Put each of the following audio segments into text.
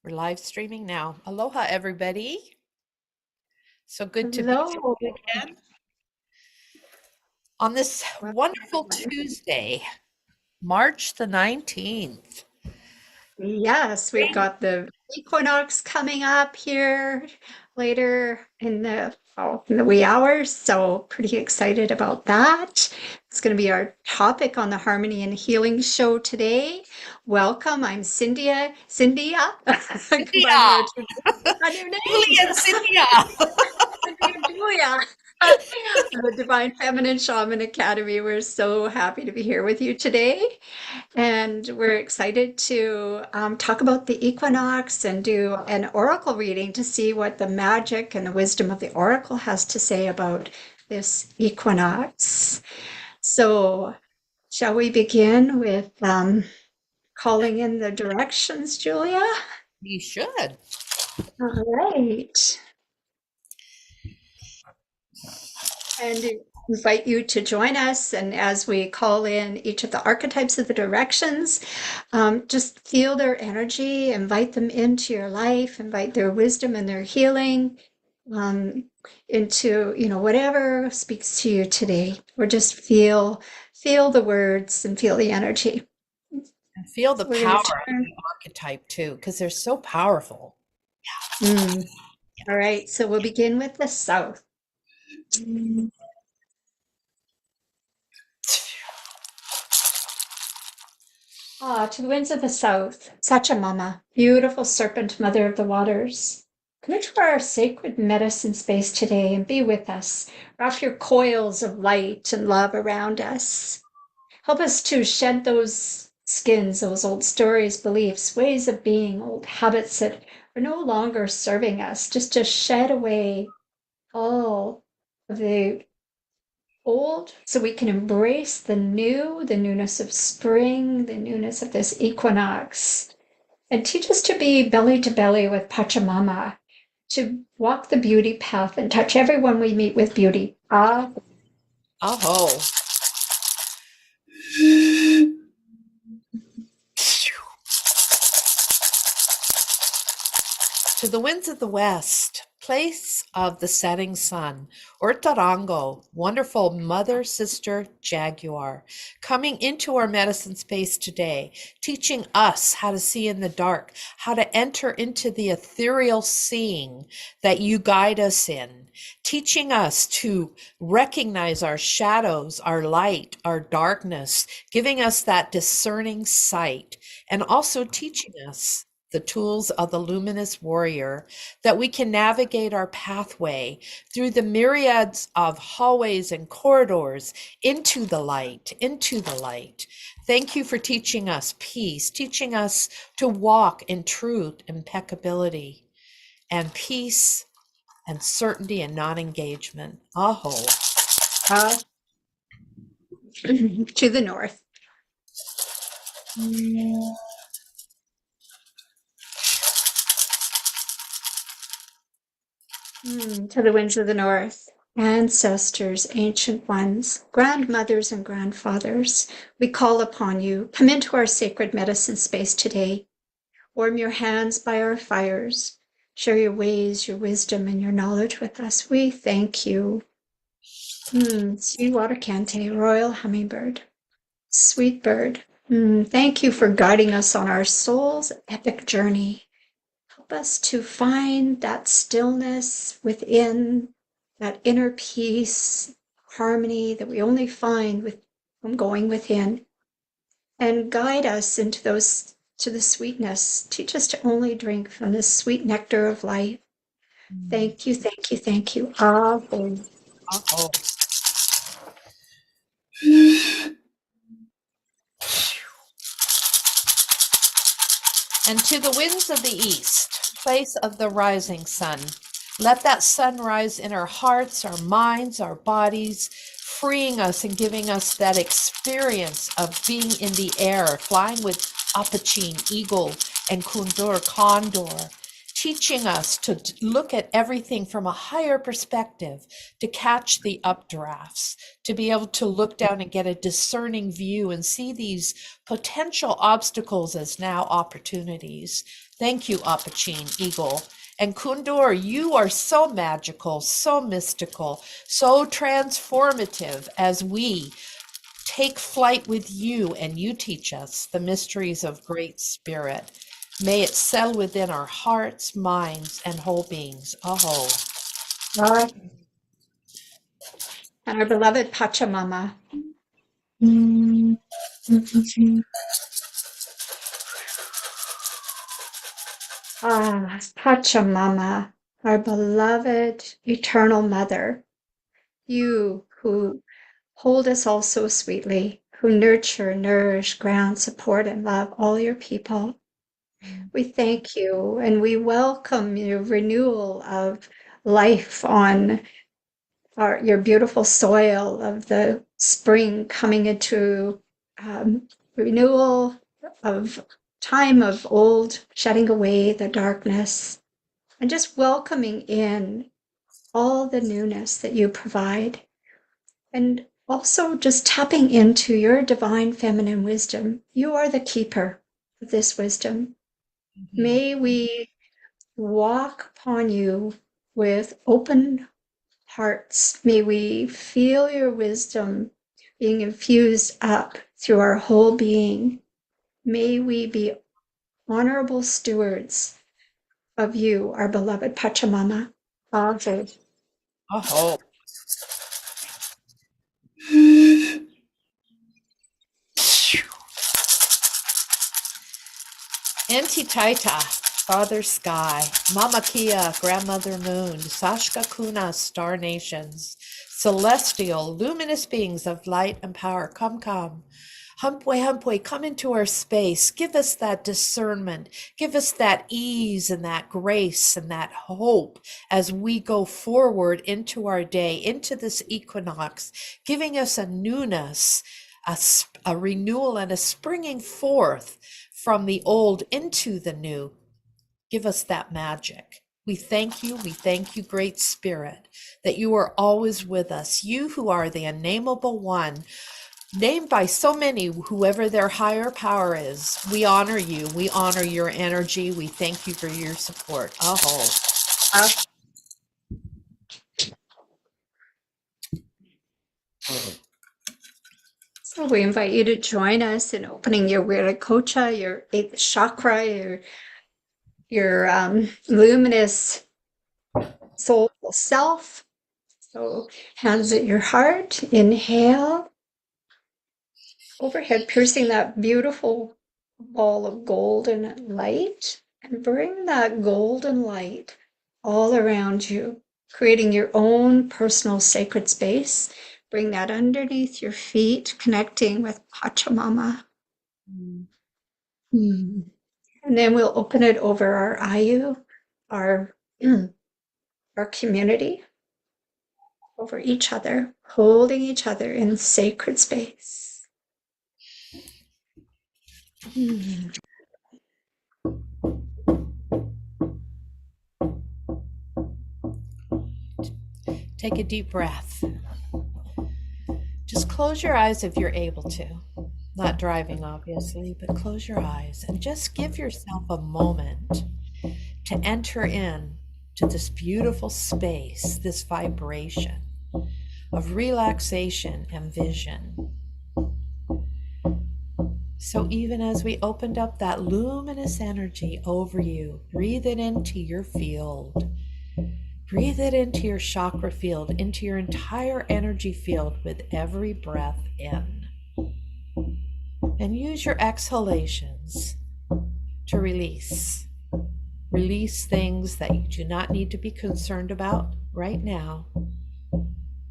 We're live streaming now. Aloha, everybody. So good to be Hello. with you again on this Welcome, wonderful everyone. Tuesday, March the 19th. Yes, we've got the equinox coming up here later in the wee hours, so pretty excited about that. It's going to be our topic on the Harmony and Healing show today. Welcome, I'm Cynthia. Combine Cynthia, our two on your Julie names. and Cynthia. Cynthia and Julia. The Divine Feminine Shaman Academy. We're so happy to be here with you today. And we're excited to talk about the equinox and do an oracle reading to see what the magic and the wisdom of the oracle has to say about this equinox. So, shall we begin with calling in the directions, Julia? You should. All right. And invite you to join us. And as we call in each of the archetypes of the directions, just feel their energy, invite them into your life, invite their wisdom and their healing into, whatever speaks to you today, or just feel the words and feel the energy. And feel the So we're power going to of turn. the archetype too, because they're so powerful. Mm. All right, so we'll begin with the south. Ah, to the winds of the south, Sachamama, beautiful serpent, mother of the waters. Come into our sacred medicine space today and be with us. Wrap your coils of light and love around us. Help us to shed those skins, those old stories, beliefs, ways of being, old habits that are no longer serving us. Just to shed away all of the old so we can embrace the new, the newness of spring, the newness of this equinox, and teach us to be belly to belly with Pachamama, to walk the beauty path and touch everyone we meet with beauty. Ah, Aho. To the winds of the west, place of the setting sun, Ortarango, wonderful mother, sister, jaguar, coming into our medicine space today, teaching us how to see in the dark, how to enter into the ethereal seeing that you guide us in, teaching us to recognize our shadows, our light, our darkness, giving us that discerning sight, and also teaching us the tools of the luminous warrior, that we can navigate our pathway through the myriads of hallways and corridors into the light, into the light. Thank you for teaching us peace, teaching us to walk in truth, impeccability, and peace and certainty and non-engagement. Aho. ah, to the north. To the winds of the north. Ancestors, ancient ones, grandmothers and grandfathers, we call upon you. Come into our sacred medicine space today. Warm your hands by our fires. Share your ways, your wisdom, and your knowledge with us. We thank you. Sweet water cante, royal hummingbird, sweet bird. Thank you for guiding us on our soul's epic journey. Help us to find that stillness within, that inner peace, harmony that we only find from going within, and guide us into those to the sweetness. Teach us to only drink from the sweet nectar of life. Thank you, thank you, thank you. Aho. Aho. And to the winds of the east, place of the rising sun, let that sun rise in our hearts, our minds, our bodies, freeing us and giving us that experience of being in the air, flying with apachin, eagle, and condor, teaching us to look at everything from a higher perspective, to catch the updrafts, to be able to look down and get a discerning view and see these potential obstacles as now opportunities. Thank you, Apachine, Eagle. And Kundur, you are so magical, so mystical, so transformative as we take flight with you and you teach us the mysteries of Great Spirit. May it settle within our hearts, minds, and whole beings. Aho. And our beloved Pachamama. Pachamama, our beloved eternal mother, you who hold us all so sweetly, who nurture, nourish, ground, support, and love all your people. We thank you and we welcome your renewal of life on your beautiful soil of the spring, coming into renewal of time of old, shedding away the darkness, and just welcoming in all the newness that you provide. And also just tapping into your divine feminine wisdom. You are the keeper of this wisdom. May we walk upon you with open hearts. May we feel your wisdom being infused up through our whole being. May we be honorable stewards of you, our beloved Pachamama. Ave. Aho. Auntie Taita, Father Sky, Mama Kia, Grandmother Moon, Sashka Kuna, Star Nations, celestial, luminous beings of light and power, come, come. Humpway, come into our space. Give us that discernment. Give us that ease and that grace and that hope as we go forward into our day, into this equinox, giving us a newness, a renewal, and a springing forth from the old into the new. Give us that magic. We thank you, Great Spirit, that you are always with us. You who are the unnameable one, named by so many, whoever their higher power is. We honor you. We honor your energy. We thank you for your support. Aho. So we invite you to join us in opening your Viracocha, your eighth chakra, your luminous soulful self. So hands at your heart, inhale, overhead piercing that beautiful ball of golden light, and bring that golden light all around you, creating your own personal sacred space. Bring that underneath your feet, connecting with Pachamama. And then we'll open it over our ayu, our community, over each other, holding each other in sacred space. Take a deep breath. Just close your eyes if you're able to. Not driving, obviously, but close your eyes and just give yourself a moment to enter in to this beautiful space, this vibration of relaxation and vision. So even as we opened up that luminous energy over you, breathe it into your field. Breathe it into your chakra field, into your entire energy field with every breath in. And use your exhalations to release. Release things that you do not need to be concerned about right now.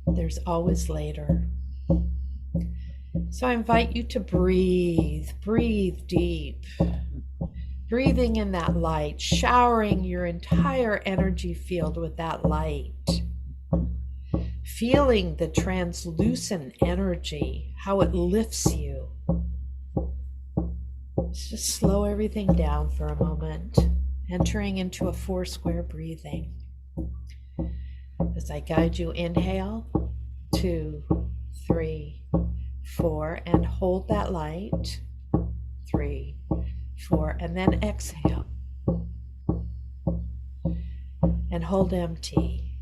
There's always later. So I invite you to breathe deep. Breathing in that light, showering your entire energy field with that light. Feeling the translucent energy, how it lifts you. Let's just slow everything down for a moment entering into a 4 square breathing. As I guide you, inhale, 2, 3, 4, and hold that light, 3, 4, and then exhale, and hold empty,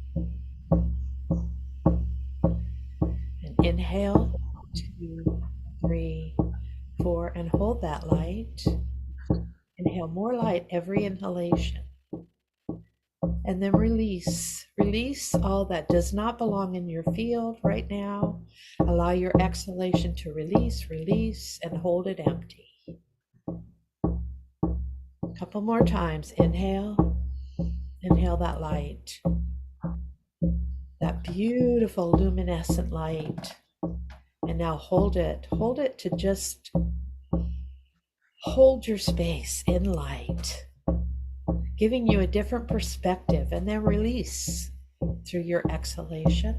and inhale, 2, 3, 4, and hold that light. Inhale more light every inhalation. And then release. Release all that does not belong in your field right now. Allow your exhalation to release, release, and hold it empty. A couple more times. Inhale. Inhale that light. That beautiful luminescent light. And now hold it. Hold it to just hold your space in light, giving you a different perspective, and then release through your exhalation.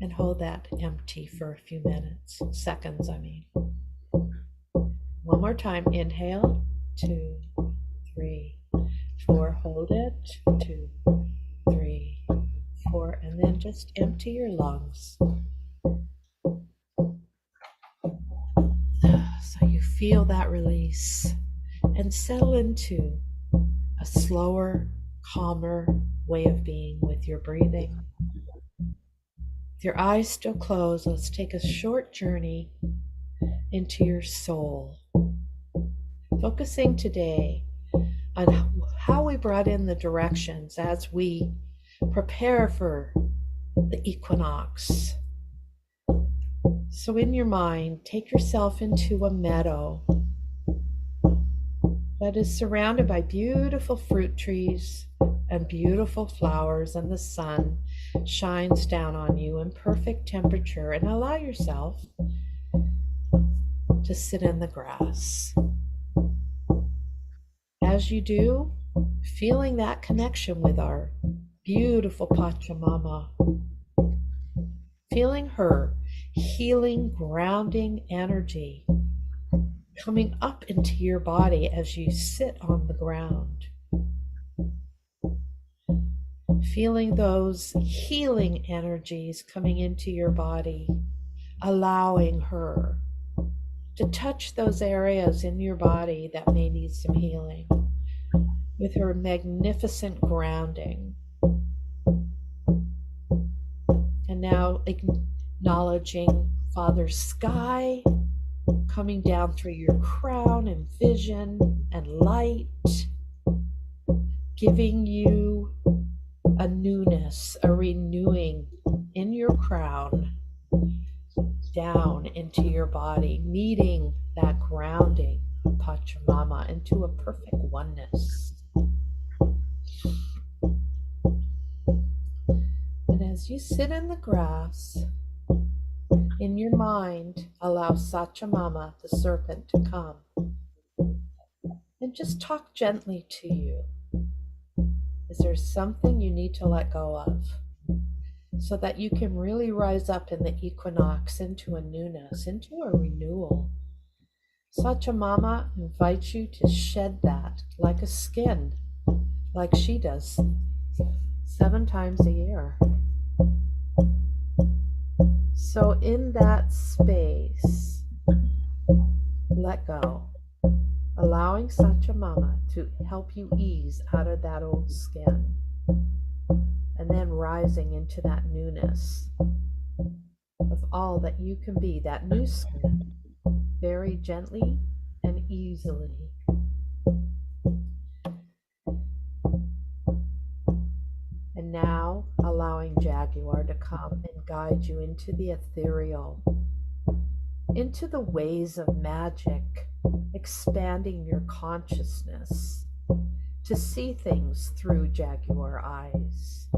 And hold that empty for a few minutes, seconds, I mean. One more time, inhale, 2, 3, 4, hold it, 2, 3, 4, and then just empty your lungs. So you feel that release and settle into a slower, calmer way of being with your breathing. With your eyes still closed, let's take a short journey into your soul, focusing today on how we brought in the directions as we prepare for the equinox. So in your mind, take yourself into a meadow that is surrounded by beautiful fruit trees and beautiful flowers, and the sun shines down on you in perfect temperature, and allow yourself to sit in the grass. As you do, feeling that connection with our beautiful Pachamama, feeling her healing, grounding energy coming up into your body as you sit on the ground. Feeling those healing energies coming into your body, allowing her to touch those areas in your body that may need some healing with her magnificent grounding. And now acknowledging Father Sky coming down through your crown and vision and light, giving you a newness, a renewing in your crown, down into your body, meeting that grounding of Pachamama into a perfect oneness. And as you sit in the grass, in your mind, allow Sachamama, the serpent, to come and just talk gently to you. Is there something you need to let go of so that you can really rise up in the equinox into a newness, into a renewal? Sachamama invites you to shed that like a skin, like she does 7 times a year. So in that space, let go, allowing Sachamama to help you ease out of that old skin, and then rising into that newness of all that you can be, that new skin, very gently and easily. And now allowing Jaguar to come and guide you into the ethereal, into the ways of magic, expanding your consciousness to see things through Jaguar eyes,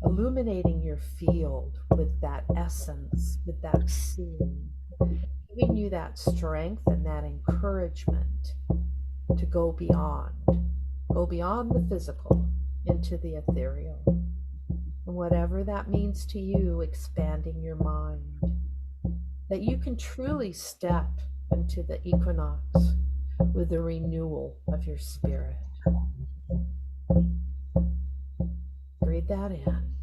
illuminating your field with that essence, with that seeing, giving you that strength and that encouragement to go beyond the physical into the ethereal. And whatever that means to you, expanding your mind, that you can truly step into the equinox with the renewal of your spirit. Breathe that in.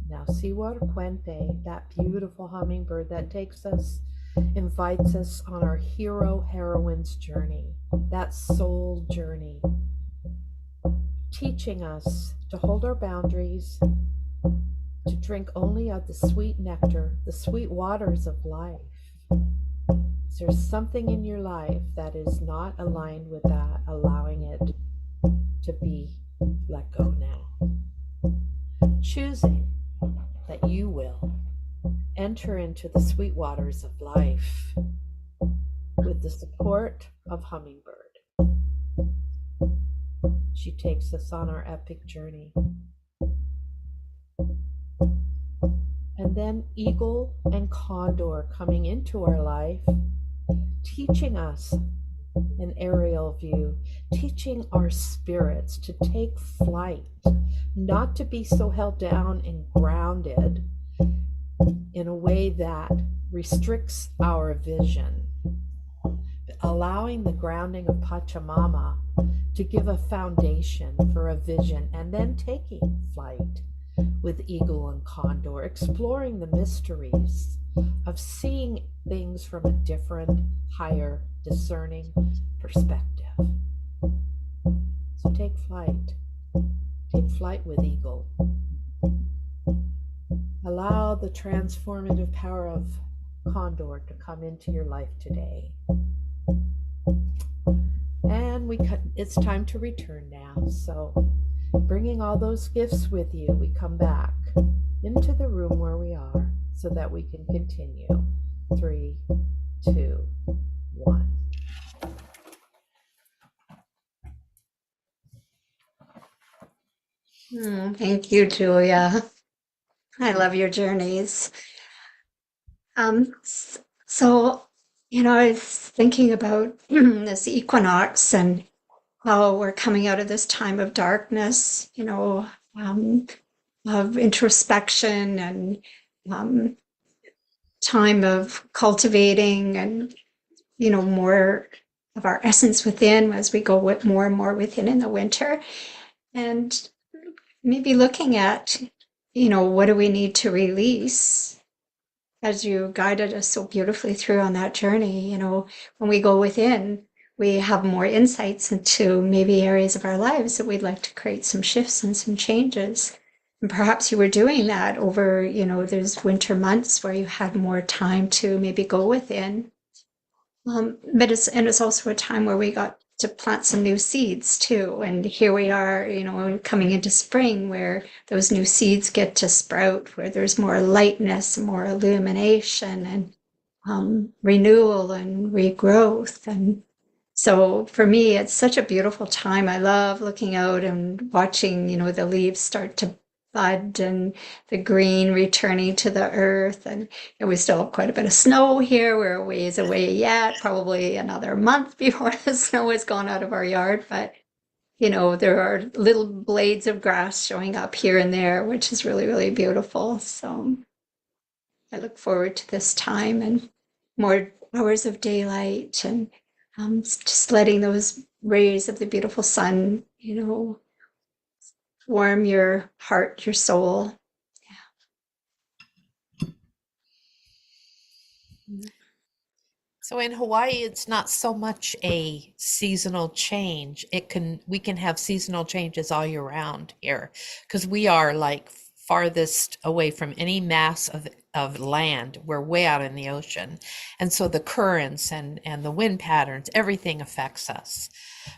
Now, Siwar Puente, that beautiful hummingbird that takes us, invites us on our heroine's journey, that soul journey, teaching us to hold our boundaries, to drink only of the sweet nectar, the sweet waters of life. Is there something in your life that is not aligned with that, allowing it to be let go now? Choosing that you will enter into the sweet waters of life with the support of Hummingbird. She takes us on our epic journey. And then Eagle and Condor coming into our life, teaching us an aerial view, teaching our spirits to take flight, not to be so held down and grounded in a way that restricts our vision, but allowing the grounding of Pachamama to give a foundation for a vision, and then taking flight with Eagle and Condor, exploring the mysteries of seeing things from a different, higher, discerning perspective. So take flight. Take flight with Eagle. Allow the transformative power of Condor to come into your life today. And it's time to return now. So bringing all those gifts with you, we come back into the room where we are so that we can continue. 3, 2, 1. Thank you, Julia. I love your journeys. So, I was thinking about this equinox and how we're coming out of this time of darkness, of introspection and time of cultivating and, more of our essence within as we go with more and more within in the winter. And maybe looking at, what do we need to release as you guided us so beautifully through on that journey. When we go within, we have more insights into maybe areas of our lives that we'd like to create some shifts and some changes. And perhaps you were doing that over, those winter months where you had more time to maybe go within. But it's also a time where we got to plant some new seeds too. And here we are, coming into spring where those new seeds get to sprout, where there's more lightness, more illumination and renewal and regrowth. And so for me, it's such a beautiful time. I love looking out and watching, the leaves start to bud and the green returning to the earth. And we still have quite a bit of snow here. We're a ways away yet, probably another month before the snow has gone out of our yard. But, there are little blades of grass showing up here and there, which is really, really beautiful. So I look forward to this time and more hours of daylight and just letting those rays of the beautiful sun, warm your heart, your soul. So in Hawaii, it's not so much a seasonal change. We can have seasonal changes all year round here because we are like farthest away from any mass of land. We're way out in the ocean. And so the currents and the wind patterns, everything affects us.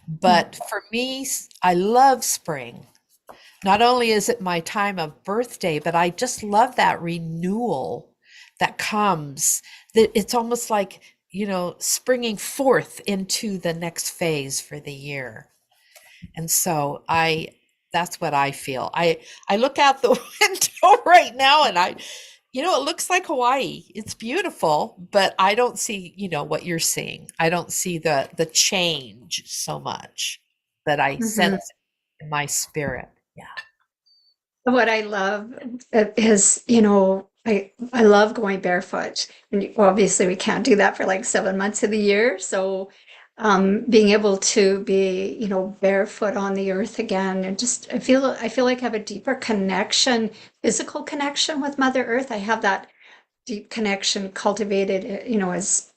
But for me, I love spring. Not only is it my time of birthday, but I just love that renewal that comes, that it's almost like, springing forth into the next phase for the year. And so that's what I feel. I look out the window right now and it looks like Hawaii. It's beautiful, but I don't see, what you're seeing. I don't see the change so much that I sense in my spirit. Yeah. What I love is, I love going barefoot. And obviously we can't do that for like 7 months of the year. So being able to be, barefoot on the earth again and just I feel like I have a deeper connection, physical connection with Mother Earth. I have that deep connection cultivated, as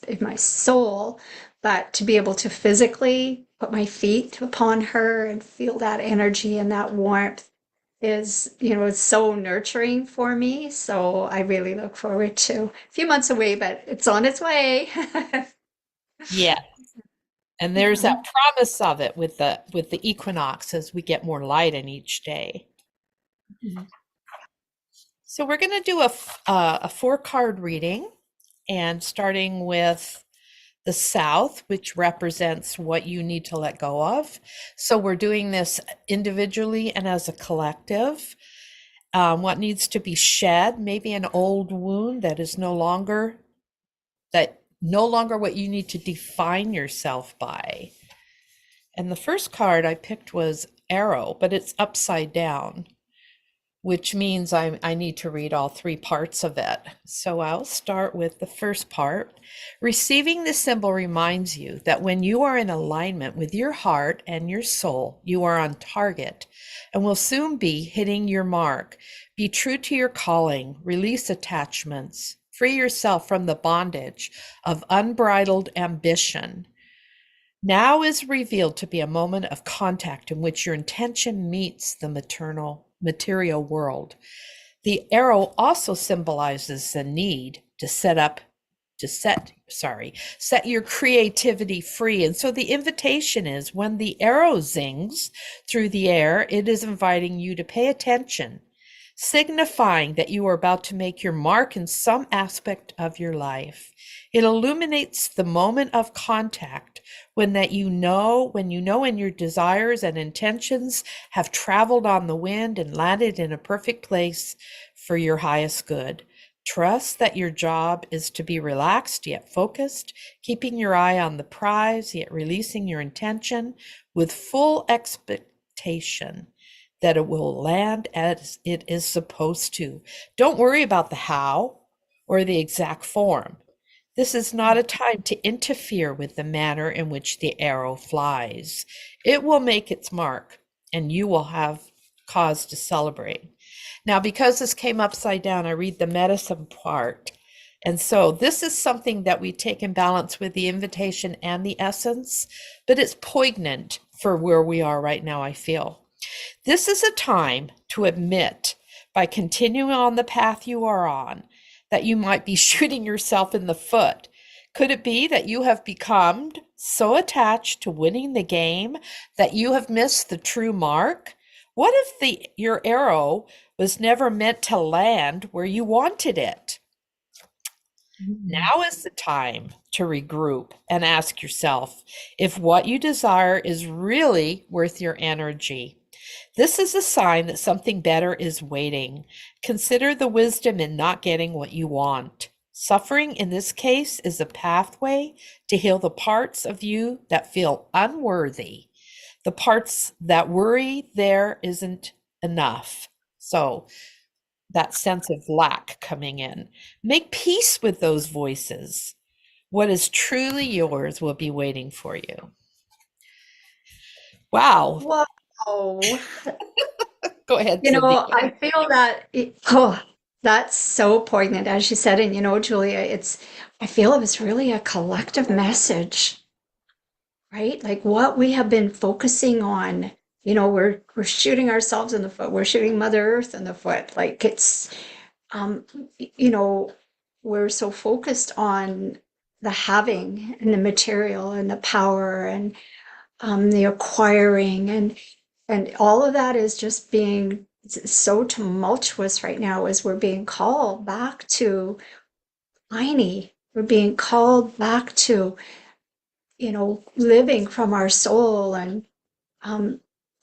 in my soul, but to be able to physically put my feet upon her and feel that energy and that warmth is, it's so nurturing for me. So I really look forward to a few months away, but it's on its way. Yeah. And there's Yeah. that promise of it with the equinox as we get more light in each day. So we're going to do a 4 card reading, and starting with the South, which represents what you need to let go of. So we're doing this individually and as a collective. What needs to be shed, maybe an old wound that no longer what you need to define yourself by. And the first card I picked was Arrow, but it's upside down, which means I need to read all 3 parts of it. So I'll start with the first part. Receiving the symbol reminds you that when you are in alignment with your heart and your soul, you are on target and will soon be hitting your mark. Be true to your calling, release attachments, free yourself from the bondage of unbridled ambition. Now is revealed to be a moment of contact in which your intention meets the material world. The arrow also symbolizes the need to set your creativity free. And so the invitation is when the arrow zings through the air, it is inviting you to pay attention, signifying that you are about to make your mark in some aspect of your life. It illuminates the moment of contact when you know and your desires and intentions have traveled on the wind and landed in a perfect place for your highest good. Trust that your job is to be relaxed yet focused, keeping your eye on the prize yet releasing your intention with full expectation that it will land as it is supposed to. Don't worry about the how or the exact form. This is not a time to interfere with the manner in which the arrow flies. It will make its mark, and you will have cause to celebrate. Now, because this came upside down, I read the medicine part. And so this is something that we take in balance with the invitation and the essence, but it's poignant for where we are right now, I feel. This is a time to admit, by continuing on the path you are on, that you might be shooting yourself in the foot. Could it be that you have become so attached to winning the game that you have missed the true mark? What if your arrow was never meant to land where you wanted it? Now is the time to regroup and ask yourself if what you desire is really worth your energy. This is a sign that something better is waiting. Consider the wisdom in not getting what you want. Suffering in this case is a pathway to heal the parts of you that feel unworthy. The parts that worry there isn't enough. So that sense of lack coming in. Make peace with those voices. What is truly yours will be waiting for you. Wow. Whoa. Go ahead, Cindy. I feel that that's so poignant, as you said. And Julia, I feel it was really a collective message, right? Like what we have been focusing on, we're shooting ourselves in the foot, we're shooting Mother Earth in the foot. Like it's um, you know, we're so focused on the having and the material and the power and the acquiring and all of that is just being so tumultuous right now as we're being called back to tiny. We're being called back to, living from our soul. And um,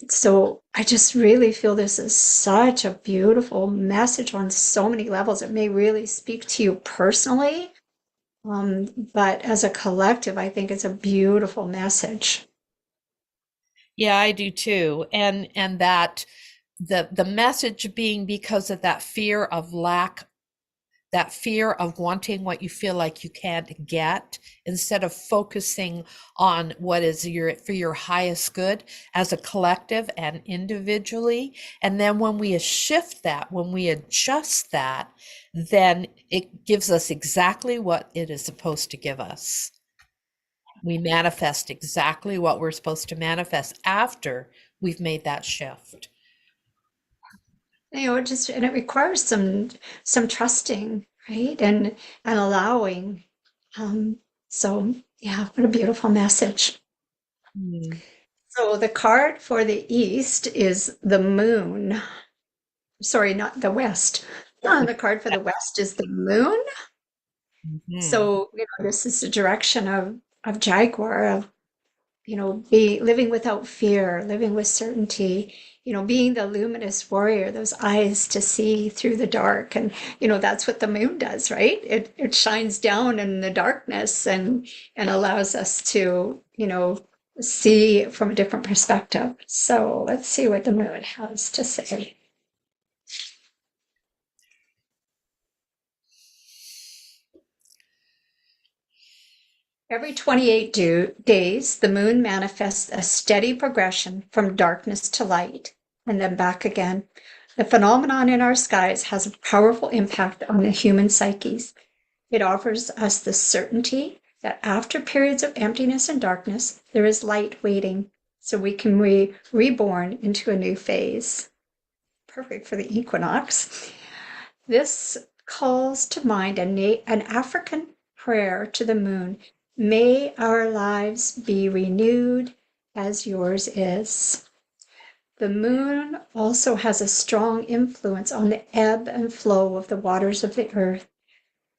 so I just really feel this is such a beautiful message on so many levels. It may really speak to you personally, but as a collective, I think it's a beautiful message. Yeah, I do too. And that the message being because of that fear of lack, that fear of wanting what you feel like you can't get, instead of focusing on what is your for your highest good as a collective and individually. And then when we shift that, when we adjust that, then it gives us exactly what it is supposed to give us. We manifest exactly what we're supposed to manifest after we've made that shift. It just and it requires some trusting, right? And allowing. Um, so yeah, what a beautiful message. Mm. So the card for the east is the moon. Sorry, not the west. The card for the west is the moon. Mhm. So, this is the direction of Jaguar, of, be living without fear, living with certainty, being the luminous warrior, those eyes to see through the dark. And, that's what the moon does, right? It shines down in the darkness and allows us to, see from a different perspective. So let's see what the moon has to say. Every 28 days, the moon manifests a steady progression from darkness to light and then back again. The phenomenon in our skies has a powerful impact on the human psyches. It offers us the certainty that after periods of emptiness and darkness, there is light waiting, so we can be reborn into a new phase. Perfect for the equinox. This calls to mind an African prayer to the moon. May our lives be renewed as yours is. The moon also has a strong influence on the ebb and flow of the waters of the earth.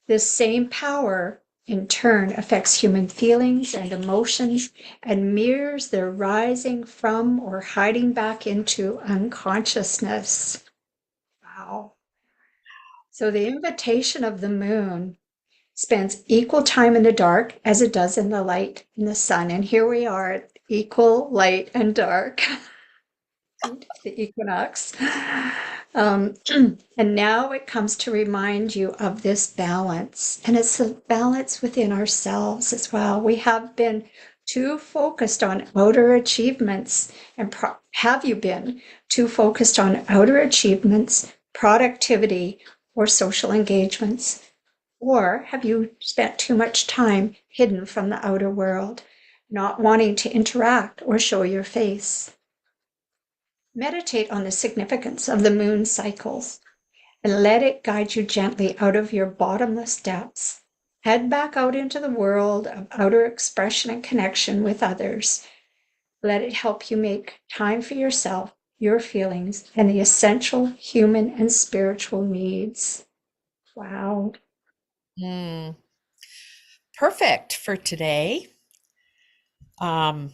This same power, in turn, affects human feelings and emotions and mirrors their rising from or hiding back into unconsciousness. Wow. So the invitation of the moon spends equal time in the dark as it does in the light in the sun. And here we are, equal light and dark, the equinox. Um, and now it comes to remind you of this balance. And it's a balance within ourselves as well. We have been too focused on outer achievements. And have you been too focused on outer achievements, productivity, or social engagements? Or have you spent too much time hidden from the outer world, not wanting to interact or show your face? Meditate on the significance of the moon cycles and let it guide you gently out of your bottomless depths. Head back out into the world of outer expression and connection with others. Let it help you make time for yourself, your feelings, and the essential human and spiritual needs. Wow. Mm. Perfect for today. Um,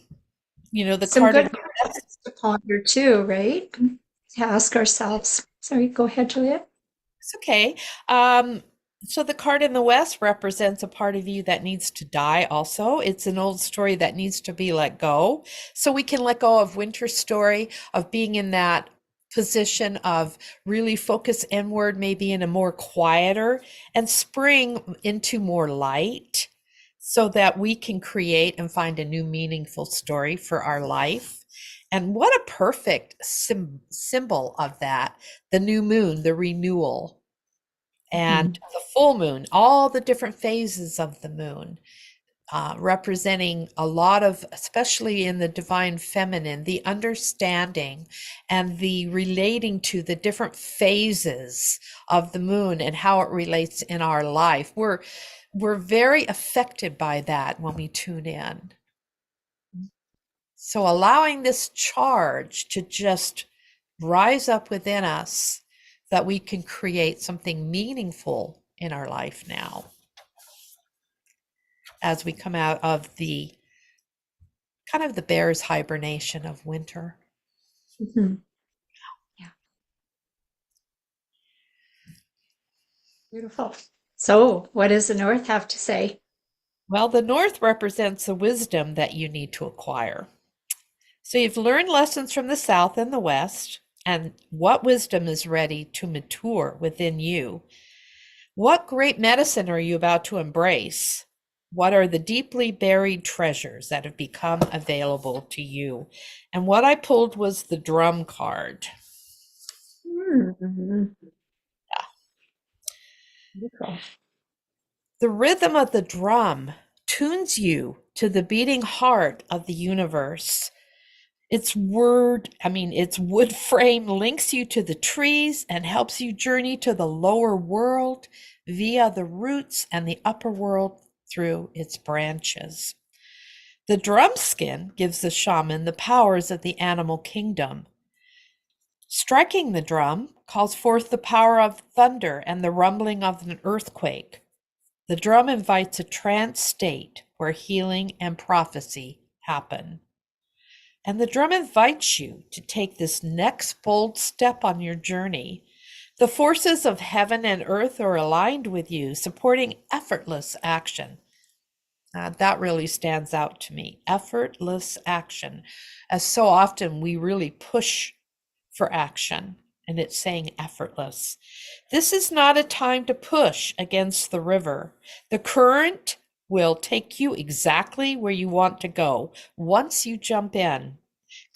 the Some card good in questions to ponder too, right? To ask ourselves. Sorry, go ahead, Juliet. it's okay. So the card in the West represents a part of you that needs to die also. It's an old story that needs to be let go. So we can let go of Winter's story of being in that position of really focus inward, maybe in a more quieter, and spring into more light so that we can create and find a new meaningful story for our life. And what a perfect symbol of that, the new moon, the renewal, and Mhm. the full moon, all the different phases of the moon, representing a lot of, especially in the divine feminine, the understanding and the relating to the different phases of the moon and how it relates in our life. We're very affected by that when we tune in. So allowing this charge to just rise up within us, that we can create something meaningful in our life now as we come out of the kind of the bear's hibernation of winter. Mhm. Yeah, beautiful. So, what does the North have to say? Well, the north represents the wisdom that you need to acquire. So you've learned lessons from the south and the west. and what wisdom is ready to mature within you. What great medicine are you about to embrace? What are the deeply buried treasures that have become available to you? And what I pulled was the drum card. Hmm. Beautiful. The rhythm of the drum tunes you to the beating heart of the universe. Its wood frame links you to the trees and helps you journey to the lower world via the roots and the upper world through its branches. The drum skin gives the shaman the powers of the animal kingdom. Striking the drum calls forth the power of thunder and the rumbling of an earthquake. The drum invites a trance state where healing and prophecy happen. And the drum invites you to take this next bold step on your journey. The forces of heaven and earth are aligned with you, supporting effortless action. That really stands out to me. Effortless action. As so often we really push for action, and it's saying effortless. This is not a time to push against the river. The current will take you exactly where you want to go once you jump in.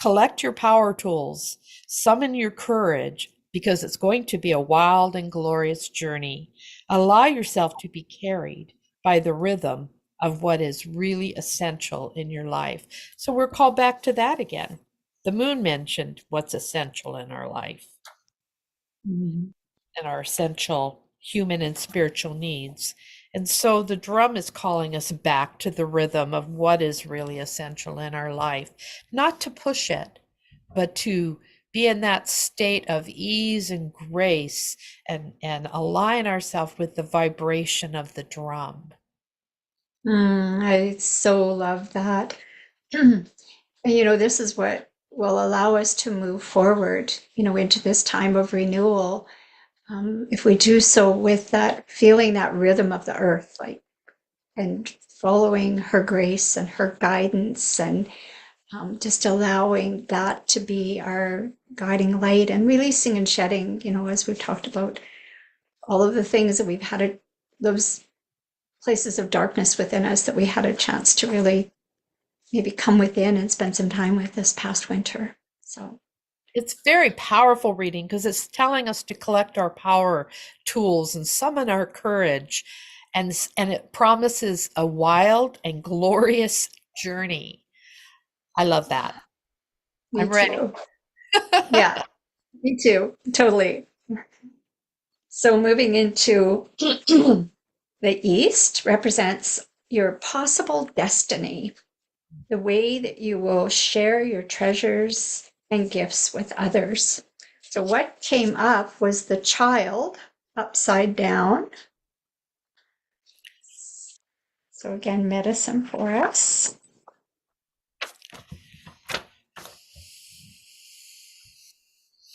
Collect your power tools, summon your courage, because it's going to be a wild and glorious journey. Allow yourself to be carried by the rhythm of what is really essential in your life. So we're called back to that again. The moon mentioned what's essential in our life Mhm. and our essential human and spiritual needs. And so the drum is calling us back to the rhythm of what is really essential in our life, not to push it, but to be in that state of ease and grace and align ourselves with the vibration of the drum. I so love that. And this is what will allow us to move forward, into this time of renewal. If we do so with that feeling, that rhythm of the earth, like, and following her grace and her guidance, and just allowing that to be our guiding light, and releasing and shedding, as we've talked about, all of the things that we've had, those places of darkness within us that we had a chance to really maybe come within and spend some time with this past winter. So, It's very powerful reading because it's telling us to collect our power tools and summon our courage. And it promises a wild and glorious journey. I love that. me I'm ready. too. Yeah, me too. Totally. So, moving into the east represents your possible destiny, the way that you will share your treasures and gifts with others. So, what came up was the child upside down. So, again, medicine for us.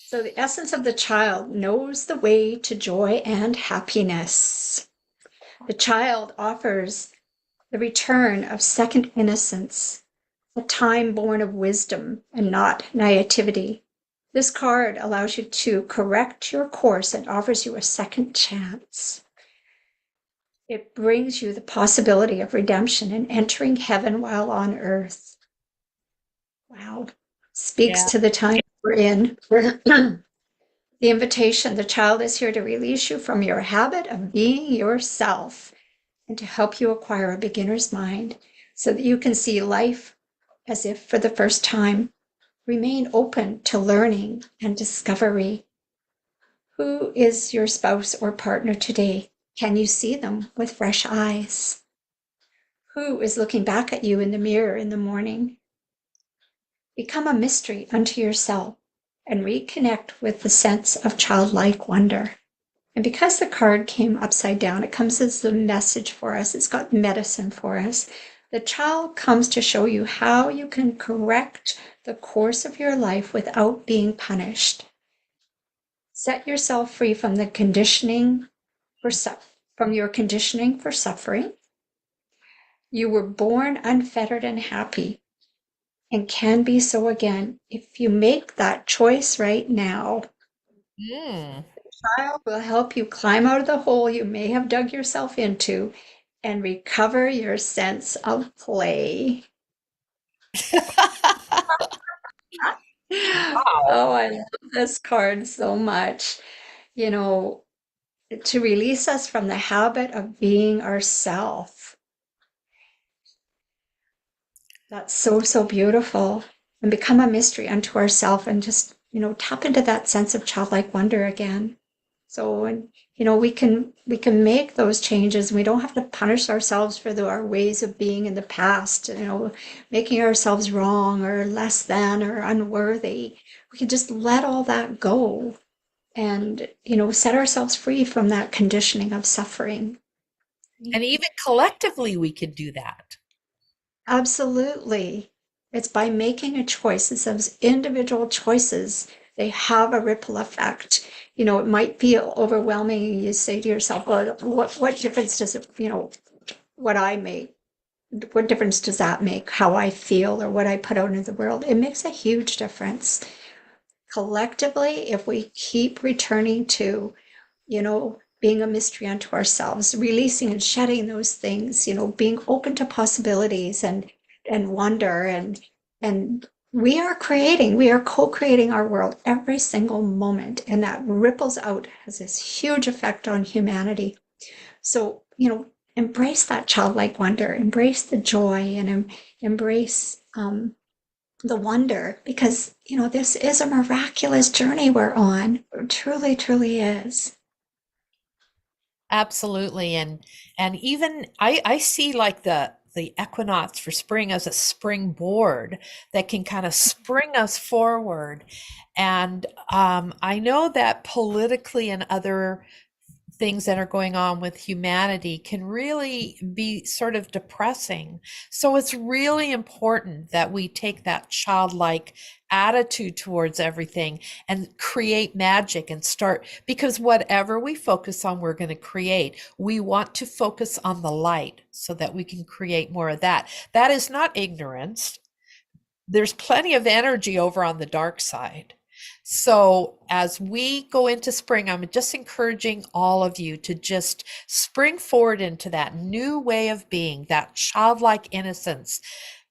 So, the essence of the child knows the way to joy and happiness. The child offers the return of second innocence, a time born of wisdom and not naivety. This card allows you to correct your course and offers you a second chance. It brings you the possibility of redemption and entering heaven while on earth. Wow. Speaks Yeah. to the time we're in. The invitation, the child is here to release you from your habit of being yourself and to help you acquire a beginner's mind so that you can see life as if for the first time. Remain open to learning and discovery. Who is your spouse or partner today? Can you see them with fresh eyes? Who is looking back at you in the mirror in the morning? Become a mystery unto yourself and reconnect with the sense of childlike wonder. And because the card came upside down, it comes as the message for us. It's got medicine for us. The child comes to show you how you can correct the course of your life without being punished. Set yourself free from the conditioning from your conditioning for suffering. You were born unfettered and happy, and can be so again. If you make that choice right now, Mm. child will help you climb out of the hole you may have dug yourself into and recover your sense of play. Wow. Oh, I love this card so much. You know, to release us from the habit of being ourself. That's so, so beautiful. And become a mystery unto ourselves and just, tap into that sense of childlike wonder again. So, and we can make those changes. We don't have to punish ourselves for our ways of being in the past, making ourselves wrong or less than or unworthy. We can just let all that go and, set ourselves free from that conditioning of suffering. And even collectively, we can do that. Absolutely. It's by making a choice. It's those individual choices. They have a ripple effect. It might be overwhelming. You say to yourself, well, what difference does it, what I make, what difference does that make? How I feel or what I put out into the world? It makes a huge difference. Collectively, if we keep returning to, being a mystery unto ourselves, releasing and shedding those things, being open to possibilities and wonder and we are co-creating our world every single moment, and that ripples out, has this huge effect on humanity. So, embrace that childlike wonder, embrace the joy, and embrace the wonder, because this is a miraculous journey we're on. It truly, truly is. Absolutely. And even I see like the equinox for spring as a springboard that can kind of spring us forward. And I know that politically and other things that are going on with humanity can really be sort of depressing. So it's really important that we take that childlike attitude towards everything and create magic and start, because whatever we focus on, we're going to create. We want to focus on the light so that we can create more of that. That is not ignorance. There's plenty of energy over on the dark side. So, as we go into spring, I'm just encouraging all of you to just spring forward into that new way of being, that childlike innocence,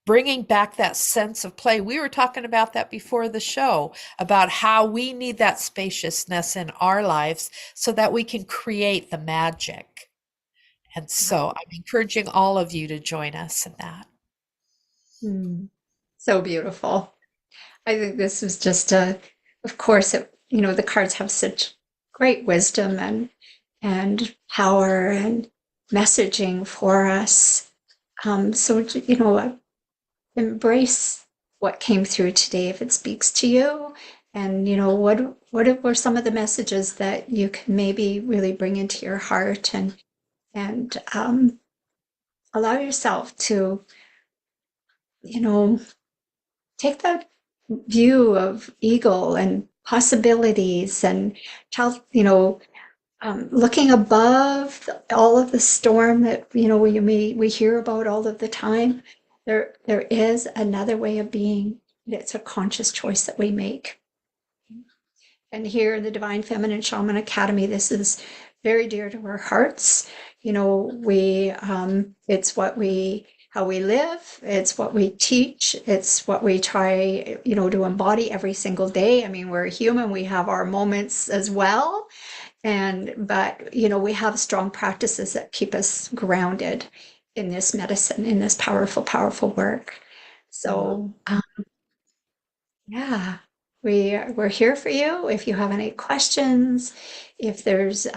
bringing back that sense of play. We were talking about that before the show, about how we need that spaciousness in our lives so that we can create the magic. And so, I'm encouraging all of you to join us in that. Mm. So beautiful. I think this was just of course, the cards have such great wisdom and power and messaging for us. So, embrace what came through today if it speaks to you. And, what were some of the messages that you can maybe really bring into your heart and allow yourself to, you know, take that view of eagle and possibilities and child, looking above all of the storm that we hear about all of the time. There is another way of being. It's a conscious choice that we make. And here in the Divine Feminine Shaman Academy, this is very dear to our hearts. It's how we live, it's what we teach, it's what we try, to embody every single day. I mean, we're human, we have our moments as well. But we have strong practices that keep us grounded in this medicine, in this powerful, powerful work. So, yeah, we're here for you. If you have any questions, if there's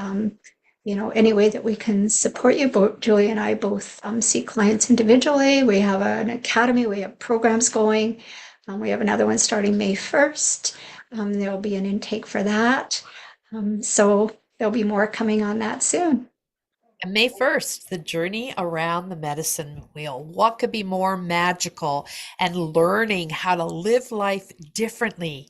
any way that we can support you, both Julie and I both see clients individually. We have an academy, we have programs going. We have another one starting May 1st. There'll be an intake for that. So there'll be more coming on that soon. And May 1st, the journey around the medicine wheel. What could be more magical, and learning how to live life differently?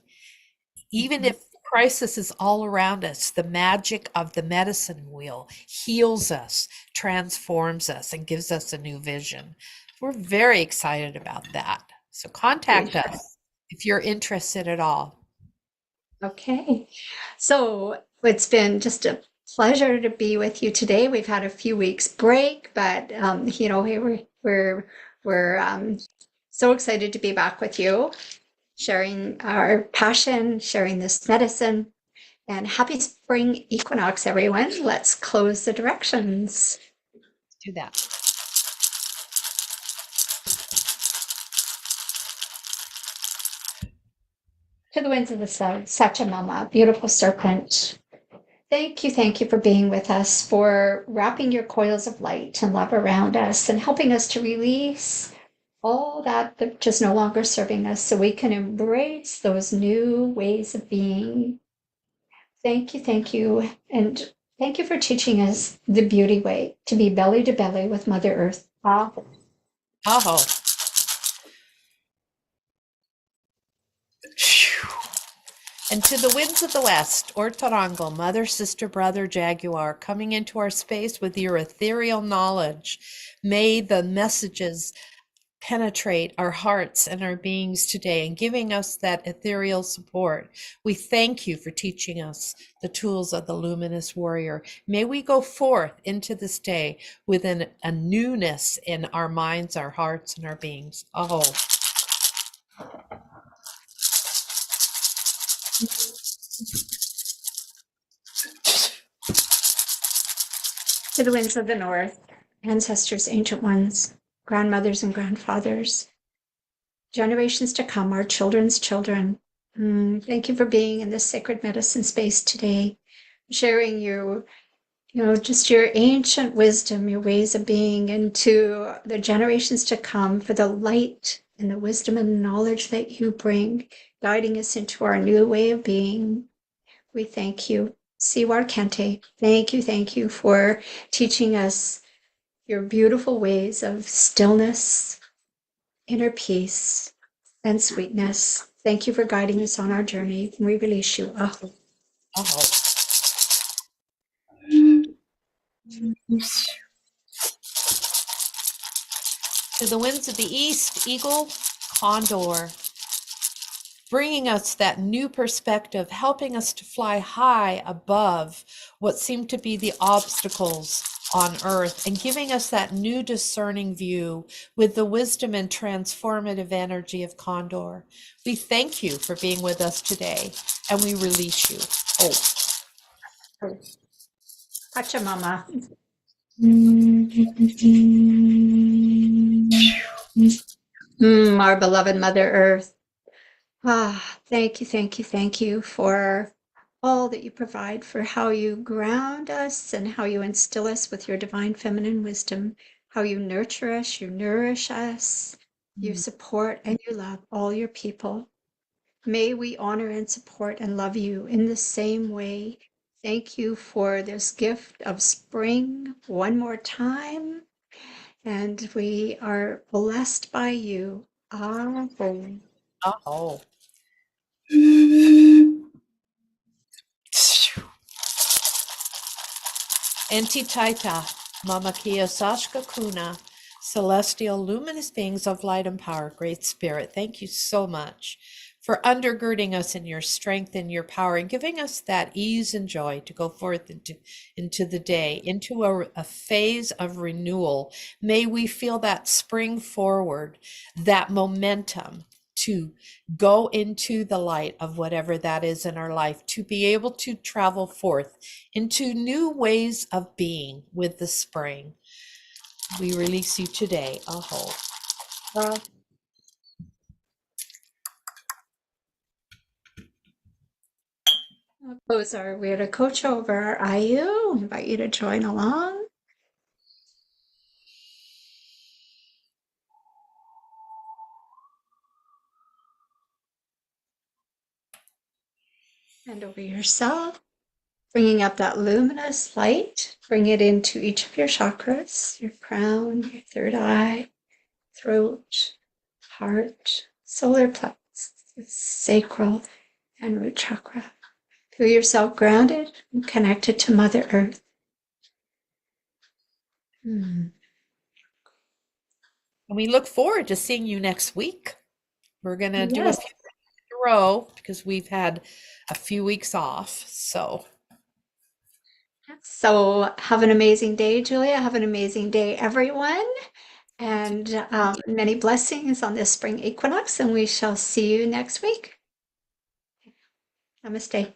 Even if crisis is all around us, the magic of the medicine wheel heals us, transforms us, and gives us a new vision. We're very excited about that. So contact us if you're interested at all. Okay. So it's been just a pleasure to be with you today. We've had a few weeks break, but we're so excited to be back with you, sharing our passion, sharing this medicine, and happy spring equinox, everyone. Let's close the directions. Do that. To the winds of the south, Sachamama, beautiful serpent. Thank you for being with us, for wrapping your coils of light and love around us and helping us to release all that just no longer serving us so we can embrace those new ways of being. Thank you. And thank you for teaching us the beauty way to be belly to belly with Mother Earth. Aho. And to the winds of the west, Ortorango, mother, sister, brother, jaguar, coming into our space with your ethereal knowledge. May the messages penetrate our hearts and our beings today and giving us that ethereal support. We thank you for teaching us the tools of the luminous warrior. May we go forth into this day with a newness in our minds, our hearts, and our beings. Aho. To the winds of the north, ancestors, ancient ones, grandmothers and grandfathers, generations to come, our children's children. Thank you for being in this sacred medicine space today, sharing just your ancient wisdom, your ways of being into the generations to come, for the light and the wisdom and knowledge that you bring, guiding us into our new way of being. We thank you. Siwar Kente, thank you for teaching us your beautiful ways of stillness, inner peace, and sweetness. Thank you for guiding us on our journey. We release you. Aho. Aho. To the winds of the east, eagle, condor, bringing us that new perspective, helping us to fly high above what seem to be the obstacles on earth and giving us that new discerning view with the wisdom and transformative energy of condor. We thank you for being with us today and we release you. Oh. Pachamama. Our beloved Mother Earth. Thank you for all that you provide, for how you ground us and how you instill us with your divine feminine wisdom, how you nurture us, you nourish us, you support and you love all your people. May we honor and support and love you in the same way. Thank you for this gift of spring one more time. And we are blessed by you. Amen. Oh. Entitaita, Mamakia Sashka Kuna, celestial luminous beings of light and power, great spirit, thank you so much for undergirding us in your strength and your power and giving us that ease and joy to go forth into the day, into a phase of renewal. May we feel that spring forward, that momentum to go into the light of whatever that is in our life, to be able to travel forth into new ways of being with the spring. We release you today. Aho. I'll close our Weirda Coach over Ayu. Invite you to join along. And over yourself, bringing up that luminous light, bring it into each of your chakras, your crown, your third eye, throat, heart, solar plexus, sacral, and root chakra. Feel yourself grounded and connected to Mother Earth. And we look forward to seeing you next week. We're gonna do a Yes. few in a row because we've had a few weeks off. So So have an amazing day, Julia. Have an amazing day, everyone. And many blessings on this spring equinox. And we shall see you next week. Namaste.